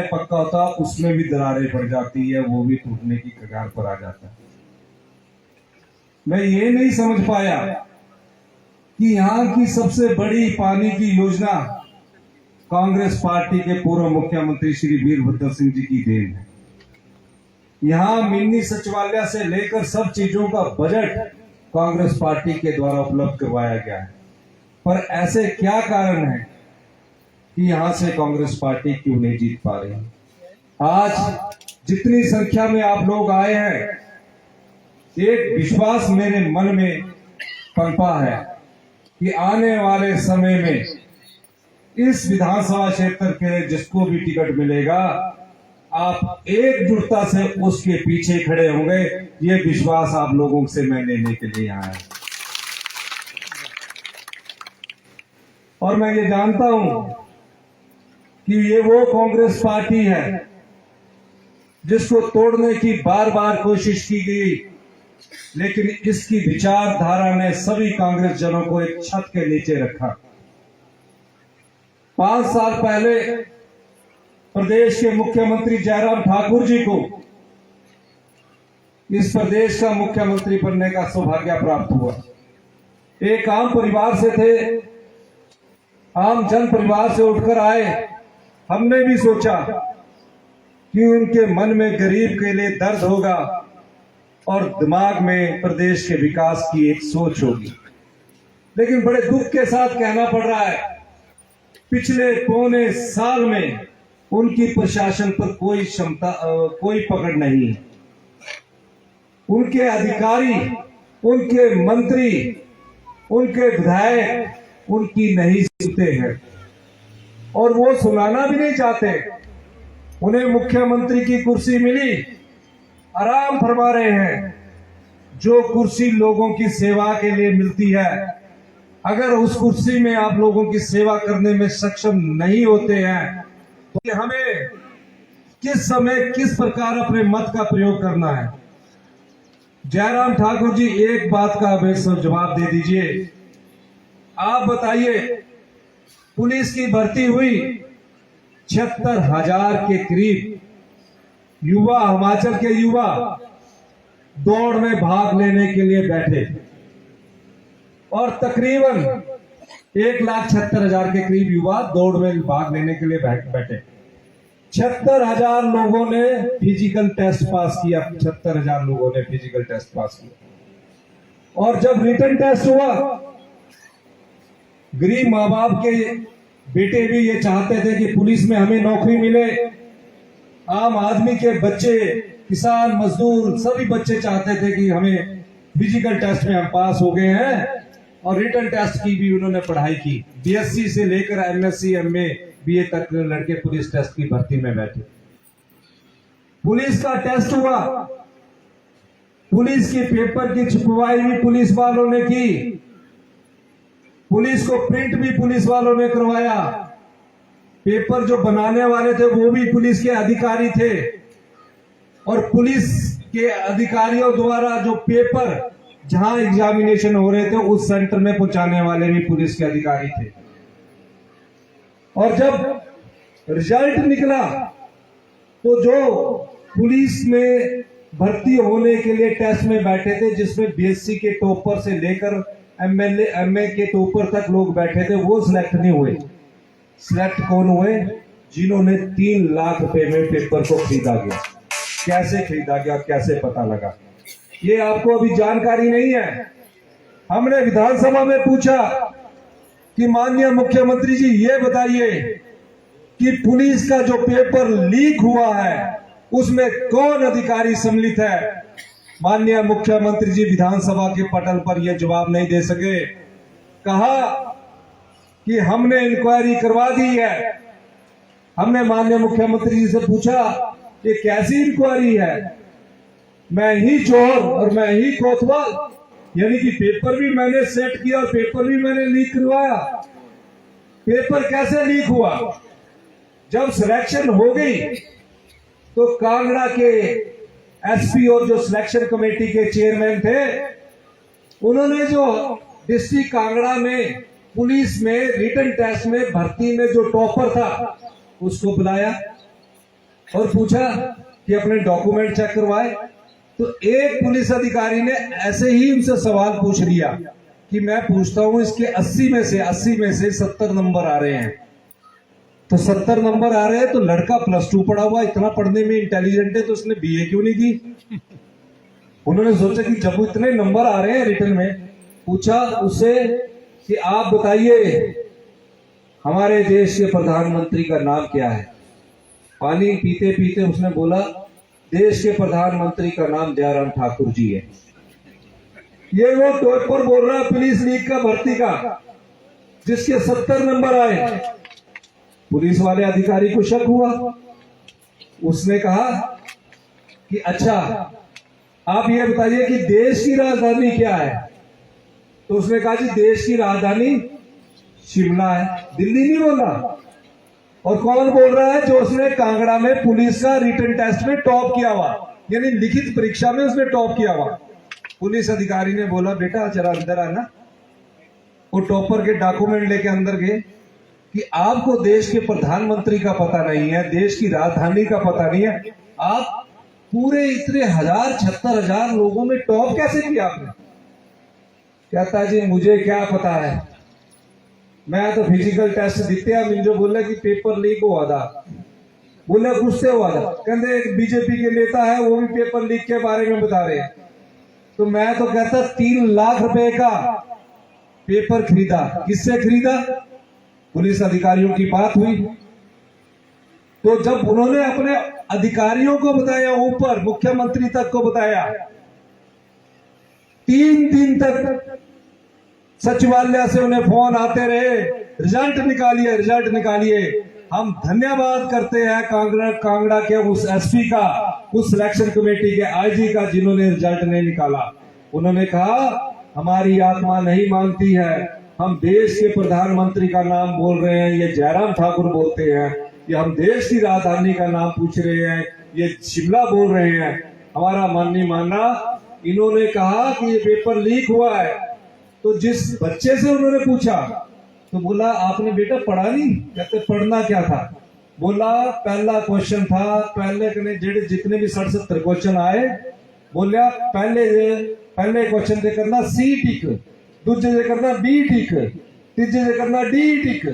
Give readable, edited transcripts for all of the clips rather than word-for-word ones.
पक्का होता उसमें भी दरारें पड़ जाती है, वो भी टूटने की कगार पर आ जाता है। मैं ये नहीं समझ पाया कि यहाँ की सबसे बड़ी पानी की योजना कांग्रेस पार्टी के पूर्व मुख्यमंत्री श्री वीरभद्र सिंह जी की देन है। यहाँ मिनी सचिवालय से लेकर सब चीजों का बजट कांग्रेस पार्टी के द्वारा उपलब्ध करवाया गया है। पर ऐसे क्या कारण है कि यहां से कांग्रेस पार्टी क्यों नहीं जीत पा रही? आज जितनी संख्या में आप लोग आए हैं, एक विश्वास मेरे मन में पनपा है कि आने वाले समय में इस विधानसभा क्षेत्र के जिसको भी टिकट मिलेगा, आप एकजुटता से उसके पीछे खड़े होंगे। ये विश्वास आप लोगों से मैं लेने के लिए आया हूं। और मैं ये जानता हूं कि ये वो कांग्रेस पार्टी है जिसको तोड़ने की बार बार कोशिश की गई, लेकिन इसकी विचारधारा ने सभी कांग्रेस जनों को एक छत के नीचे रखा। 5 साल पहले प्रदेश के मुख्यमंत्री जयराम ठाकुर जी को इस प्रदेश का मुख्यमंत्री बनने का सौभाग्य प्राप्त हुआ। एक आम परिवार से थे, आम जन परिवार से उठकर आए। हमने भी सोचा कि उनके मन में गरीब के लिए दर्द होगा और दिमाग में प्रदेश के विकास की एक सोच होगी, लेकिन बड़े दुख के साथ कहना पड़ रहा है, पिछले पौने साल में उनकी प्रशासन पर कोई पकड़ नहीं है। उनके अधिकारी, उनके मंत्री, उनके विधायक उनकी नहीं सुनते हैं और वो सुनाना भी नहीं चाहते। उन्हें मुख्यमंत्री की कुर्सी मिली, आराम फरमा रहे हैं। जो कुर्सी लोगों की सेवा के लिए मिलती है, अगर उस कुर्सी में आप लोगों की सेवा करने में सक्षम नहीं होते हैं तो हमें किस समय किस प्रकार अपने मत का प्रयोग करना है। जयराम ठाकुर जी, एक बात का हमें सब जवाब दे दीजिए। आप बताइए, पुलिस की भर्ती हुई, 76,000 के करीब युवा, हिमाचल के युवा दौड़ में भाग लेने के लिए बैठे और तकरीबन 1,76,000 के करीब युवा दौड़ में भाग लेने के लिए बैठे। 76,000 लोगों ने फिजिकल टेस्ट पास किया। 76,000 लोगों ने फिजिकल टेस्ट पास किया और जब रिटन टेस्ट हुआ, गरीब माँ बाप के बेटे भी ये चाहते थे कि पुलिस में हमें नौकरी मिले। आम आदमी के बच्चे, किसान, मजदूर, सभी बच्चे चाहते थे कि हमें फिजिकल टेस्ट में हम पास हो गए हैं और रिटन टेस्ट की भी उन्होंने पढ़ाई की। बीएससी से लेकर एमएससी, एमए, बीए तक लड़के पुलिस टेस्ट की भर्ती में बैठे। पुलिस का टेस्ट हुआ, पुलिस के पेपर की छुपवाई भी पुलिस वालों ने की, पुलिस को प्रिंट भी पुलिस वालों ने करवाया। पेपर जो बनाने वाले थे वो भी पुलिस के अधिकारी थे और पुलिस के अधिकारियों द्वारा जो पेपर जहां एग्जामिनेशन हो रहे थे उस सेंटर में पहुंचाने वाले भी पुलिस के अधिकारी थे। और जब रिजल्ट निकला तो जो पुलिस में भर्ती होने के लिए टेस्ट में बैठे थे, जिसमें बीएससी के टॉपर से लेकर एमएलए, एमए के टॉपर तक लोग बैठे थे, वो सिलेक्ट नहीं हुए। सिलेक्ट कौन हुए? जिन्होंने 3 लाख रुपए में पेपर को खरीदा गया। कैसे खरीदा गया, कैसे पता लगा, ये आपको अभी जानकारी नहीं है। हमने विधानसभा में पूछा कि माननीय मुख्यमंत्री जी, ये बताइए कि पुलिस का जो पेपर लीक हुआ है उसमें कौन अधिकारी सम्मिलित है? माननीय मुख्यमंत्री जी विधानसभा के पटल पर यह जवाब नहीं दे सके। कहा कि हमने इंक्वायरी करवा दी है। हमने माननीय मुख्यमंत्री जी से पूछा कि कैसी इंक्वायरी है? मैं ही चोर और मैं ही कोतवाल, यानी कि पेपर भी मैंने सेट किया और पेपर भी मैंने लीक करवाया। पेपर कैसे लीक हुआ? जब सिलेक्शन हो गई तो कांगड़ा के एसपी और जो सिलेक्शन कमेटी के चेयरमैन थे, उन्होंने जो डिस्ट्रिक्ट कांगड़ा में पुलिस में रिटन टेस्ट में भर्ती में जो टॉपर था उसको बुलाया और पूछा कि अपने डॉक्यूमेंट चेक करवाए। तो एक पुलिस अधिकारी ने ऐसे ही उनसे सवाल पूछ लिया कि मैं पूछता हूं इसके 80 में से 70 नंबर आ रहे हैं, तो 70 नंबर आ रहे हैं तो लड़का +2 पढ़ा हुआ, इतना पढ़ने में इंटेलिजेंट है, तो उसने BA क्यों नहीं की? उन्होंने सोचा कि जब इतने नंबर आ रहे हैं रिटर्न में, पूछा उससे कि आप बताइए हमारे देश के प्रधानमंत्री का नाम क्या है। पानी पीते पीते उसने बोला देश के प्रधानमंत्री का नाम जयराम ठाकुर जी है। ये वो टॉपर बोल रहा पुलिस लीग का भर्ती का, जिसके 70 नंबर आए। पुलिस वाले अधिकारी को शक हुआ, उसने कहा कि अच्छा आप ये बताइए कि देश की राजधानी क्या है? तो उसने कहा जी देश की राजधानी शिमला है। दिल्ली नहीं बोला। और कौन बोल रहा है? जो उसने कांगड़ा में पुलिस का रिटन टेस्ट में टॉप किया हुआ, यानी लिखित परीक्षा में उसने टॉप किया हुआ। पुलिस अधिकारी ने बोला बेटा जरा अंदर आना। वो टॉपर के डॉक्यूमेंट लेके अंदर गए कि आपको देश के प्रधानमंत्री का पता नहीं है, देश की राजधानी का पता नहीं है, आप पूरे इतने 76,000 लोगों में टॉप कैसे किया आपने? कहता जी मुझे क्या पता है, मैं तो फिजिकल टेस्ट दिते मुझे बोले कि पेपर लीक हुआ था। बोले गुस्से हुआ था, कहते एक बीजेपी के नेता है वो भी पेपर लीक के बारे में बता रहे हैं। तो मैं तो कहता 3 लाख रुपए का पेपर खरीदा। किससे खरीदा? पुलिस अधिकारियों की बात हुई। तो जब उन्होंने अपने अधिकारियों को बताया, ऊपर मुख्यमंत्री तक को बताया, 3 दिन तक सचिवालय से उन्हें फोन आते रहे, रिजल्ट निकालिए, रिजल्ट निकालिए। हम धन्यवाद करते हैं कांगड़ा के उस एसपी का, उस सिलेक्शन कमेटी के आईजी का, जिन्होंने रिजल्ट नहीं निकाला। उन्होंने कहा हमारी आत्मा नहीं मानती है, हम देश के प्रधानमंत्री का नाम बोल रहे हैं, ये जयराम ठाकुर बोलते हैं, ये हम देश की राजधानी का नाम पूछ रहे हैं, ये शिमला बोल रहे हैं, हमारा मन नहीं मानना। इन्होंने कहा कि ये पेपर लीक हुआ है। तो जिस बच्चे से उन्होंने पूछा तो बोला आपने बेटा पढ़ा नहीं? कहते पढ़ना क्या था? बोला पहला क्वेश्चन था, पहले जितने भी 67 क्वेश्चन आए, बोलिया पहले क्वेश्चन से करना C टिक, दूसरे से करना B टिक, तीसरे से करना D टिक।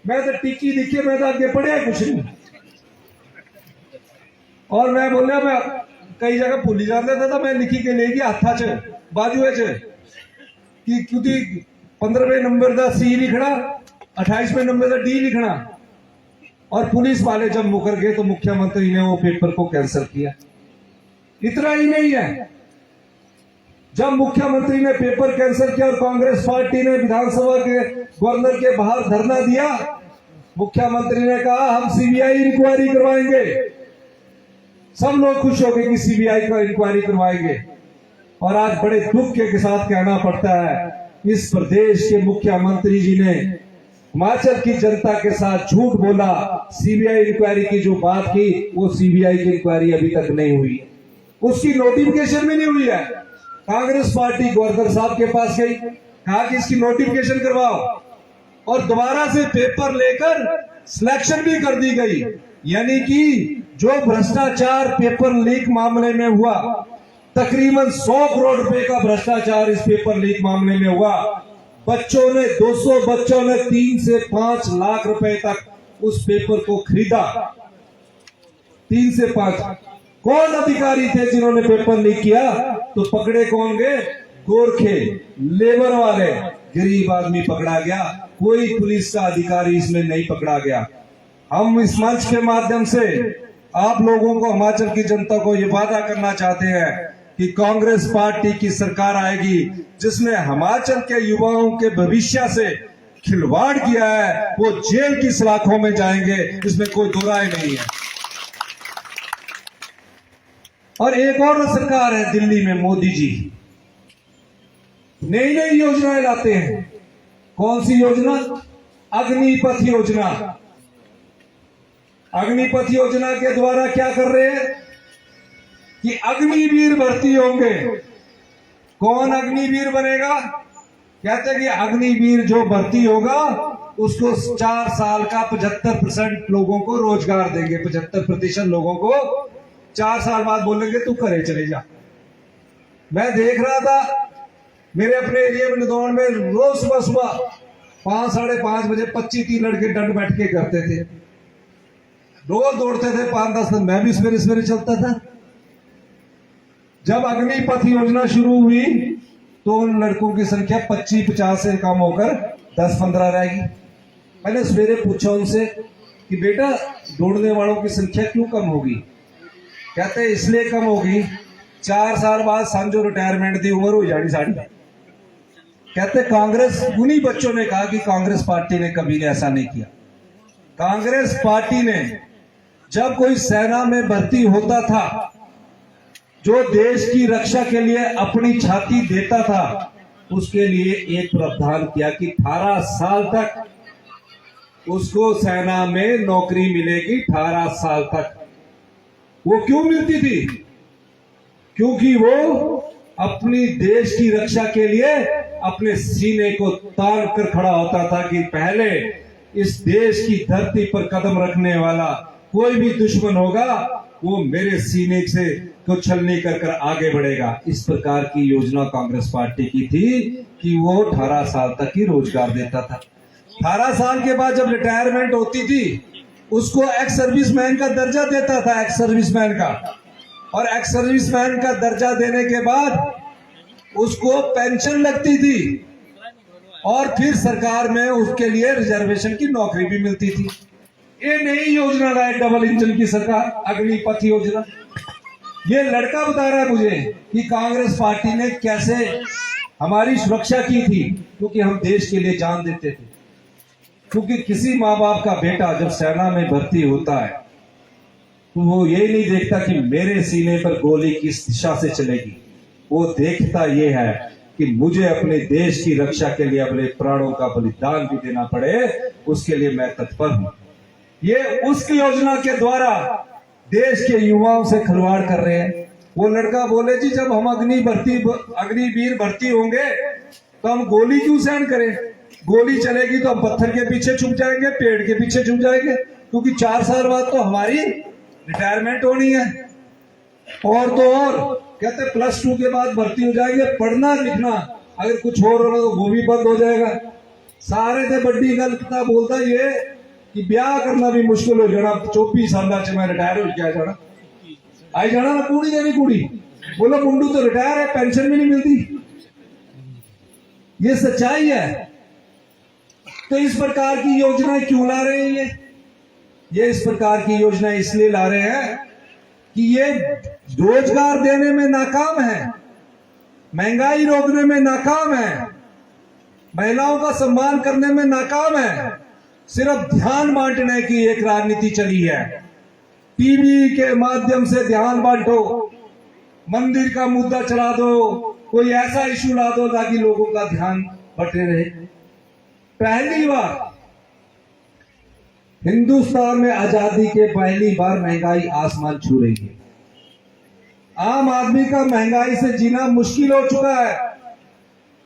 मैं तो टिकी लिखी, मैं तो आगे पढ़िया कुछ नहीं। और मैं बोलिया मैं कई जगह भूल जाता था, मैं लिखी के लेगी हाथा च बाजुए च कि क्योंकि 15वें नंबर का C लिखना, 28वें नंबर का D लिखना। और पुलिस वाले जब मुकर गए तो मुख्यमंत्री ने वो पेपर को कैंसिल किया। इतना ही नहीं है, जब मुख्यमंत्री ने पेपर कैंसिल किया और कांग्रेस पार्टी ने विधानसभा के गवर्नर के बाहर धरना दिया, मुख्यमंत्री ने कहा हम CBI इंक्वायरी करवाएंगे। सब लोग खुश हो गए कि CBI का इंक्वायरी करवाएंगे। और आज बड़े दुख के साथ कहना पड़ता है इस प्रदेश के मुख्यमंत्री जी ने हिमाचल की जनता के साथ झूठ बोला। CBI इंक्वायरी की जो बात की, वो CBI की इंक्वायरी अभी तक नहीं हुई, उसकी नोटिफिकेशन भी नहीं हुई है। कांग्रेस पार्टी गवर्नर साहब के पास गई, कहा कि इसकी नोटिफिकेशन करवाओ, और दोबारा से पेपर लेकर सिलेक्शन भी कर दी गई। यानी कि जो भ्रष्टाचार पेपर लीक मामले में हुआ, तकरीबन 100 करोड़ रुपए का भ्रष्टाचार इस पेपर लीक मामले में हुआ। 200 बच्चों ने 3 से 5 लाख रुपए तक उस पेपर को खरीदा। 3 से 5 कौन अधिकारी थे जिन्होंने पेपर लीक किया? तो पकड़े कौन गए? गोरखे, लेबर वाले, गरीब आदमी पकड़ा गया, कोई पुलिस का अधिकारी इसमें नहीं पकड़ा गया। हम इस मंच के माध्यम से आप लोगों को, हिमाचल की जनता को ये वादा करना चाहते हैं कि कांग्रेस पार्टी की सरकार आएगी जिसने हिमाचल के युवाओं के भविष्य से खिलवाड़ किया है, वो जेल की सलाखों में जाएंगे, इसमें कोई दो राय नहीं है। और एक और सरकार है दिल्ली में, मोदी जी नई नई योजनाएं लाते हैं। कौन सी योजना? अग्निपथ योजना। अग्निपथ योजना के द्वारा क्या कर रहे हैं कि अग्निवीर भर्ती होंगे। कौन अग्निवीर बनेगा? कहते हैं कि अग्निवीर जो भर्ती होगा उसको 4 साल का 75% लोगों को रोजगार देंगे। 75% लोगों को 4 साल बाद बोलेंगे तू घरे चले जा। मैं देख रहा था मेरे अपने एरिया में नदौन में रोज सुबह सुबह 5 साढ़े 5 बजे 25-30 लड़के डंड बैठ के करते थे, रोज दौड़ते थे 5-10 दिन। मैं भी सवेरे सवेरे चलता था। जब अग्निपथ योजना शुरू हुई तो उन लड़कों की संख्या 25-50 से कम होकर 10-15 रहेगी। मैंने सवेरे पूछा उनसे कि बेटा दौड़ने वालों की संख्या क्यों कम होगी? कहते इसलिए कम होगी 4 साल बाद समझो रिटायरमेंट की उम्र हो जानी साड़ी। कहते कांग्रेस, उन्हीं बच्चों ने कहा कि कांग्रेस पार्टी ने कभी ऐसा नहीं किया। कांग्रेस पार्टी ने जब कोई सेना में भर्ती होता था, जो देश की रक्षा के लिए अपनी छाती देता था, उसके लिए एक प्रावधान किया कि 18 साल तक उसको सेना में नौकरी मिलेगी। 18 साल तक। वो क्यों मिलती थी? क्योंकि वो अपनी देश की रक्षा के लिए अपने सीने को तान कर खड़ा होता था कि पहले इस देश की धरती पर कदम रखने वाला कोई भी दुश्मन होगा वो मेरे सीने से को छलनी कर कर आगे बढ़ेगा। इस प्रकार की योजना कांग्रेस पार्टी की थी कि वो 18 साल तक ही रोजगार देता था। 18 साल के बाद जब रिटायरमेंट होती थी उसको एक्स सर्विसमैन का दर्जा देता था, एक्स सर्विसमैन का। और एक्स सर्विसमैन का दर्जा देने के बाद उसको पेंशन लगती थी और फिर सरकार में उसके लिए रिजर्वेशन की नौकरी भी मिलती थी। ये नई योजना लाए डबल इंजन की सरकार, अग्निपथ योजना। ये लड़का बता रहा है मुझे कि कांग्रेस पार्टी ने कैसे हमारी सुरक्षा की थी, क्योंकि हम देश के लिए जान देते थे। क्योंकि किसी माँ बाप का बेटा जब सेना में भर्ती होता है तो वो ये नहीं देखता कि मेरे सीने पर गोली किस दिशा से चलेगी। वो देखता ये है कि मुझे अपने देश की रक्षा के लिए अपने प्राणों का बलिदान भी देना पड़े, उसके लिए मैं तत्पर हूं। ये उस योजना के द्वारा देश के युवाओं से खिलवाड़ कर रहे हैं। वो लड़का बोले जी जब हम अग्निवीर भर्ती होंगे तो हम गोली क्यों सहन करें? गोली चलेगी तो हम पत्थर के पीछे छुप जाएंगे, पेड़ के पीछे छुप जाएंगे, क्योंकि 4 साल बाद तो हमारी रिटायरमेंट होनी है। और तो और कहते +2 के बाद भर्ती हो जाएंगे, पढ़ना लिखना अगर कुछ और होगा तो वो भी बंद हो जाएगा। सारे से बड़ी गल पता बोलता ये कि ब्याह करना भी मुश्किल हो जाना। 24 साल च मैं रिटायर हो गया जाना, आई जाना ना कुड़ी देनी कुड़ी बोलो मुंडू तो रिटायर है, पेंशन भी नहीं मिलती। ये सच्चाई है। तो इस प्रकार की योजना क्यों ला रहे हैं? ये इस प्रकार की योजना इसलिए ला रहे हैं कि ये रोजगार देने में नाकाम है, महंगाई रोकने में नाकाम है, महिलाओं का सम्मान करने में नाकाम है। सिर्फ ध्यान बांटने की एक राजनीति चली है। टीवी के माध्यम से ध्यान बांटो, मंदिर का मुद्दा चला दो, कोई ऐसा इशू ला दो ताकि लोगों का ध्यान बटे रहे। पहली बार हिंदुस्तान में आजादी के पहली बार महंगाई आसमान छू रही है। आम आदमी का महंगाई से जीना मुश्किल हो चुका है।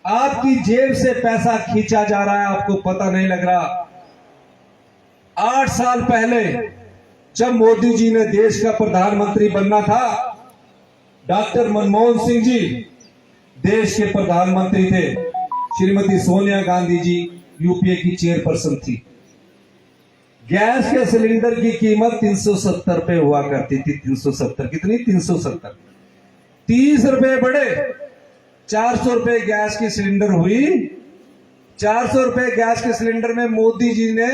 आपकी जेब से पैसा खींचा जा रहा है, आपको पता नहीं लग रहा। 8 साल पहले जब मोदी जी ने देश का प्रधानमंत्री बनना था, डॉक्टर मनमोहन सिंह जी देश के प्रधानमंत्री थे, श्रीमती सोनिया गांधी जी यूपीए की चेयरपर्सन थी। गैस के सिलेंडर की कीमत 370 रुपए हुआ करती थी। 370 कितनी? 370। 30 रुपए बढ़े, 400 रुपए गैस की सिलेंडर हुई। 400 रुपए गैस के सिलेंडर में मोदी जी ने,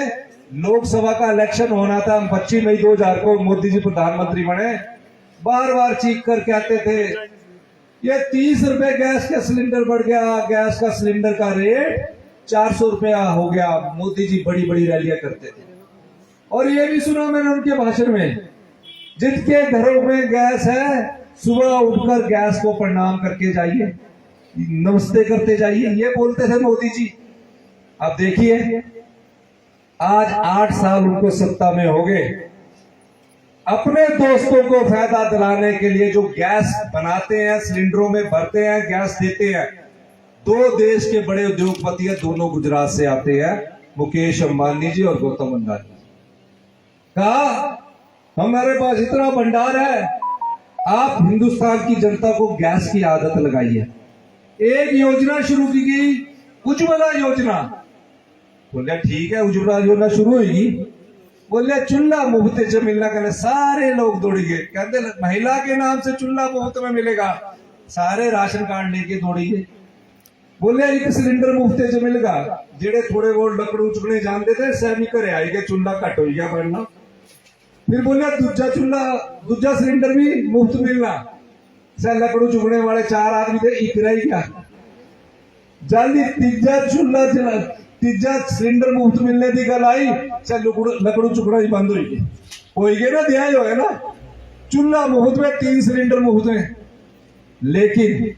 लोकसभा का इलेक्शन होना था, 25 मई 2000 को मोदी जी प्रधानमंत्री बने, बार बार चीख कर कहते थे ये 30 रुपए गैस का सिलेंडर बढ़ गया, गैस का सिलेंडर का रेट 400 रुपया हो गया। मोदी जी बड़ी बड़ी रैलियां करते थे। और ये भी सुना मैंने उनके भाषण में, जिनके घरों में गैस है सुबह उठकर गैस को प्रणाम करके जाइए, नमस्ते करते जाइए, ये बोलते थे मोदी जी। अब देखिए आज 8 साल उनको सत्ता में हो गए। अपने दोस्तों को फायदा दिलाने के लिए जो गैस बनाते हैं, सिलेंडरों में भरते हैं, गैस देते हैं, 2 देश के बड़े उद्योगपति हैं, दोनों गुजरात से आते हैं, मुकेश अंबानी जी और गौतम अडानी। कहा हमारे पास इतना भंडार है, आप हिंदुस्तान की जनता को गैस की आदत लगाइए। एक योजना शुरू की गई, उज्ज्वला योजना। बोले ठीक है, उज्ज्वला योजना शुरू होगी। बोले चूल्हा मुफ्त च मिलना, कहने सारे लोग दौड़ गए। कहते महिला के नाम से चूल्हा मुफ्त में मिलेगा, सारे राशन कार्ड लेके दौड़िए। बोले एक सिलेंडर मुफ्त च मिलेगा, जेड़े थोड़े बहुत लकड़ू चुकने जानते थे सैमी घरे आई गए, चूल्हा घट हो गया बनना। फिर बोले दूजा सिलेंडर भी मुफ्त मिलना, सै लकड़ू चुकने वाले 4 आदमी थे, एक रह गया। जल्दी तीजा सिलेंडर मुफ्त मिलने की गल आई, सै लकड़ू चुकना ही बंद हो गए ना, दिया जो है ना, चूल्हा मुफ्त में 3 सिलेंडर मुफ्त में। लेकिन